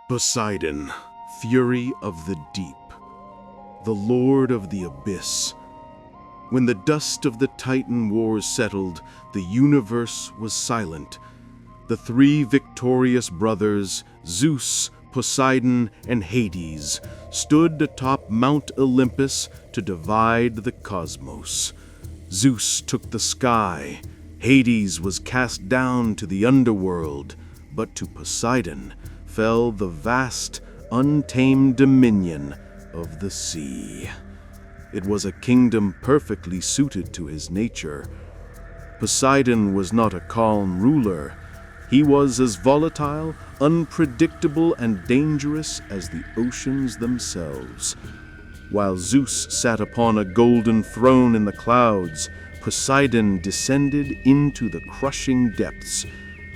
Poseidon, fury of the deep, the lord of the abyss. When the dust of the Titan wars settled, the universe was silent. The three victorious brothers, Zeus, Poseidon, and Hades, stood atop Mount Olympus to divide the cosmos. Zeus took the sky, Hades was cast down to the underworld, but to Poseidon fell the vast, untamed dominion of the sea. It was a kingdom perfectly suited to his nature. Poseidon was not a calm ruler. He was as volatile, unpredictable, and dangerous as the oceans themselves. While Zeus sat upon a golden throne in the clouds, Poseidon descended into the crushing depths.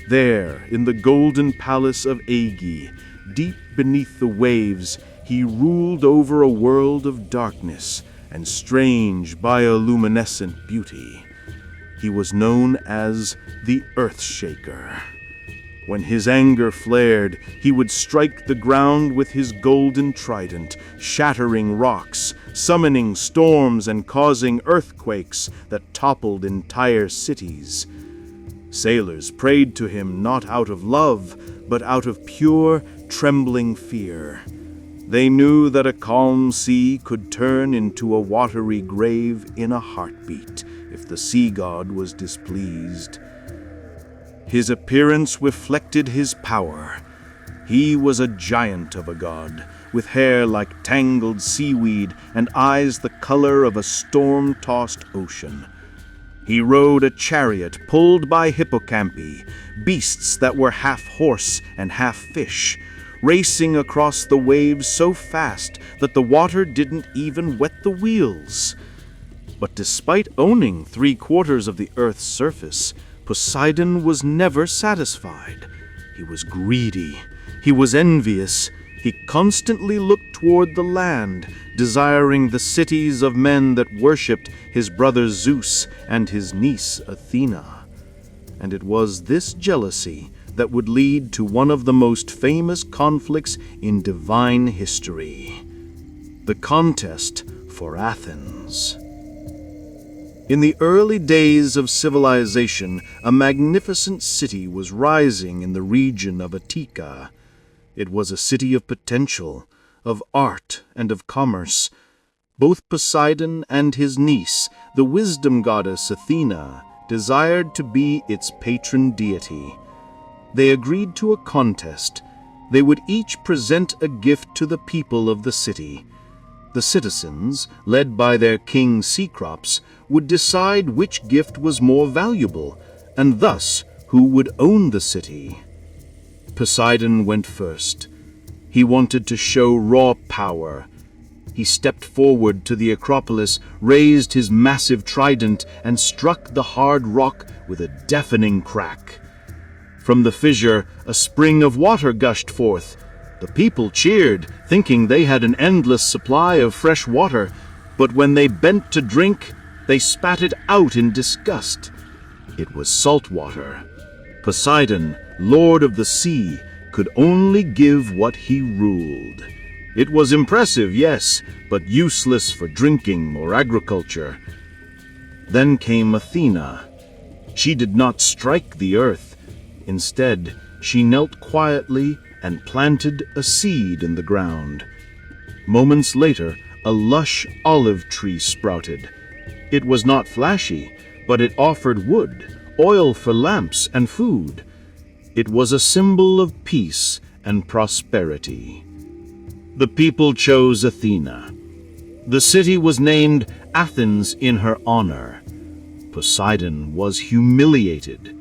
There, in the golden palace of Aegis, deep beneath the waves, he ruled over a world of darkness and strange bioluminescent beauty. He was known as the Earthshaker. When his anger flared, he would strike the ground with his golden trident, shattering rocks, summoning storms, and causing earthquakes that toppled entire cities. Sailors prayed to him not out of love, but out of pure, trembling fear. They knew that a calm sea could turn into a watery grave in a heartbeat if the sea god was displeased. His appearance reflected his power. He was a giant of a god, with hair like tangled seaweed and eyes the color of a storm-tossed ocean. He rode a chariot pulled by hippocampi, beasts that were half horse and half fish, racing across the waves so fast that the water didn't even wet the wheels. But despite owning 3/4 of the Earth's surface, Poseidon was never satisfied. He was greedy. He was envious. He constantly looked toward the land, desiring the cities of men that worshipped his brother Zeus and his niece Athena. And it was this jealousy that would lead to one of the most famous conflicts in divine history: the contest for Athens. In the early days of civilization, a magnificent city was rising in the region of Attica. It was a city of potential, of art, and of commerce. Both Poseidon and his niece, the wisdom goddess Athena, desired to be its patron deity. They agreed to a contest. They would each present a gift to the people of the city. The citizens, led by their king Cecrops, would decide which gift was more valuable, and thus who would own the city. Poseidon went first. He wanted to show raw power. He stepped forward to the Acropolis, raised his massive trident, and struck the hard rock with a deafening crack. From the fissure, a spring of water gushed forth. The people cheered, thinking they had an endless supply of fresh water, but when they bent to drink, they spat it out in disgust. It was salt water. Poseidon, lord of the sea, could only give what he ruled. It was impressive, yes, but useless for drinking or agriculture. Then came Athena. She did not strike the earth. Instead, she knelt quietly and planted a seed in the ground. Moments later, a lush olive tree sprouted. It was not flashy, but it offered wood, oil for lamps, and food. It was a symbol of peace and prosperity. The people chose Athena. The city was named Athens in her honor. Poseidon was humiliated.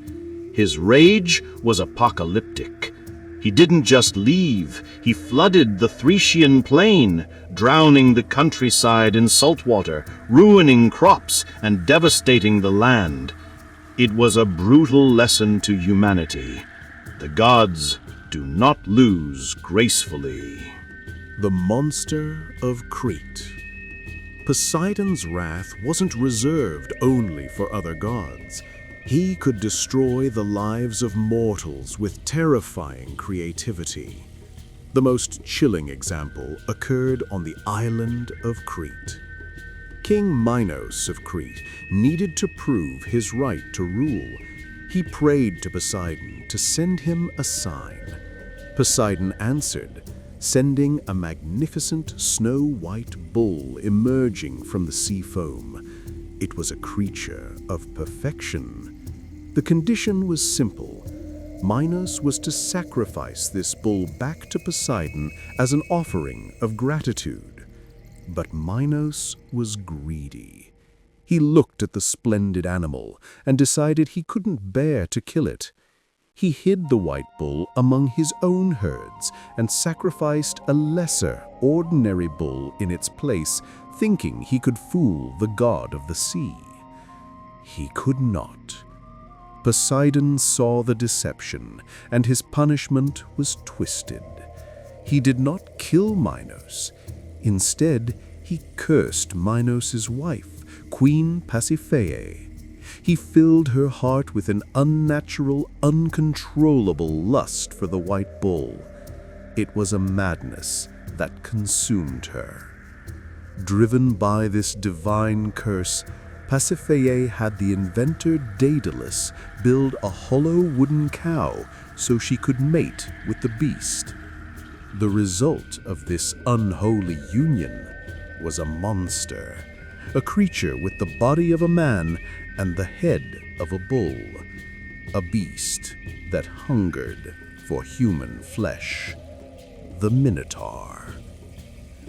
His rage was apocalyptic. He didn't just leave, he flooded the Thracian plain, drowning the countryside in salt water, ruining crops, and devastating the land. It was a brutal lesson to humanity. The gods do not lose gracefully. The monster of Crete. Poseidon's wrath wasn't reserved only for other gods. He could destroy the lives of mortals with terrifying creativity. The most chilling example occurred on the island of Crete. King Minos of Crete needed to prove his right to rule. He prayed to Poseidon to send him a sign. Poseidon answered, sending a magnificent snow-white bull emerging from the sea foam. It was a creature of perfection. The condition was simple. Minos was to sacrifice this bull back to Poseidon as an offering of gratitude. But Minos was greedy. He looked at the splendid animal and decided he couldn't bear to kill it. He hid the white bull among his own herds and sacrificed a lesser, ordinary bull in its place, thinking he could fool the god of the sea. He could not. Poseidon saw the deception, and his punishment was twisted. He did not kill Minos. Instead, he cursed Minos' wife, Queen Pasiphae. He filled her heart with an unnatural, uncontrollable lust for the white bull. It was a madness that consumed her. Driven by this divine curse, Pasiphae had the inventor Daedalus build a hollow wooden cow so she could mate with the beast. The result of this unholy union was a monster, a creature with the body of a man and the head of a bull, a beast that hungered for human flesh, the Minotaur.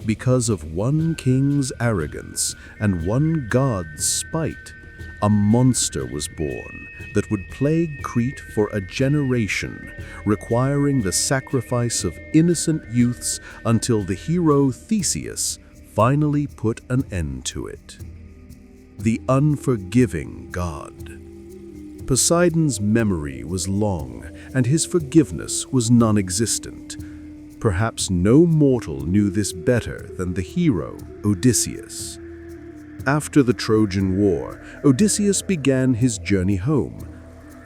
Because of one king's arrogance and one god's spite, a monster was born that would plague Crete for a generation, requiring the sacrifice of innocent youths until the hero Theseus finally put an end to it. The unforgiving god. Poseidon's memory was long, and his forgiveness was non-existent. Perhaps no mortal knew this better than the hero Odysseus. After the Trojan War, Odysseus began his journey home.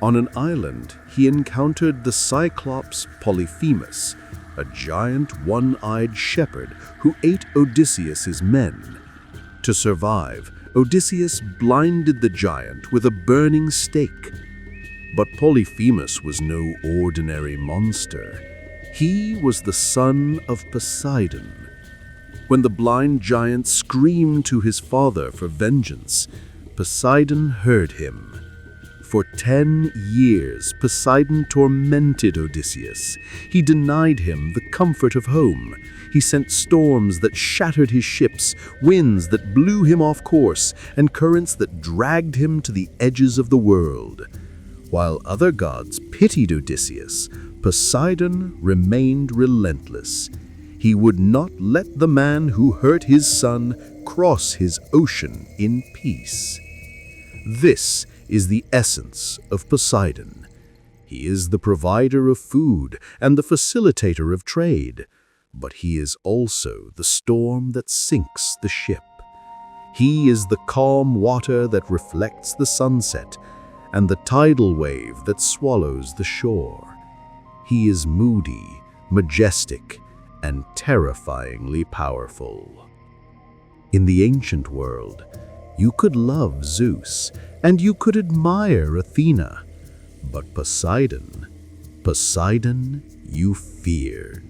On an island, he encountered the Cyclops Polyphemus, a giant one-eyed shepherd who ate Odysseus's men. To survive, Odysseus blinded the giant with a burning stake. But Polyphemus was no ordinary monster. He was the son of Poseidon. When the blind giant screamed to his father for vengeance, Poseidon heard him. For 10 years, Poseidon tormented Odysseus. He denied him the comfort of home. He sent storms that shattered his ships, winds that blew him off course, and currents that dragged him to the edges of the world. While other gods pitied Odysseus, Poseidon remained relentless. He would not let the man who hurt his son cross his ocean in peace. This is the essence of Poseidon. He is the provider of food and the facilitator of trade, but he is also the storm that sinks the ship. He is the calm water that reflects the sunset and the tidal wave that swallows the shore. He is moody, majestic, and terrifyingly powerful. In the ancient world, you could love Zeus and you could admire Athena, but Poseidon you feared.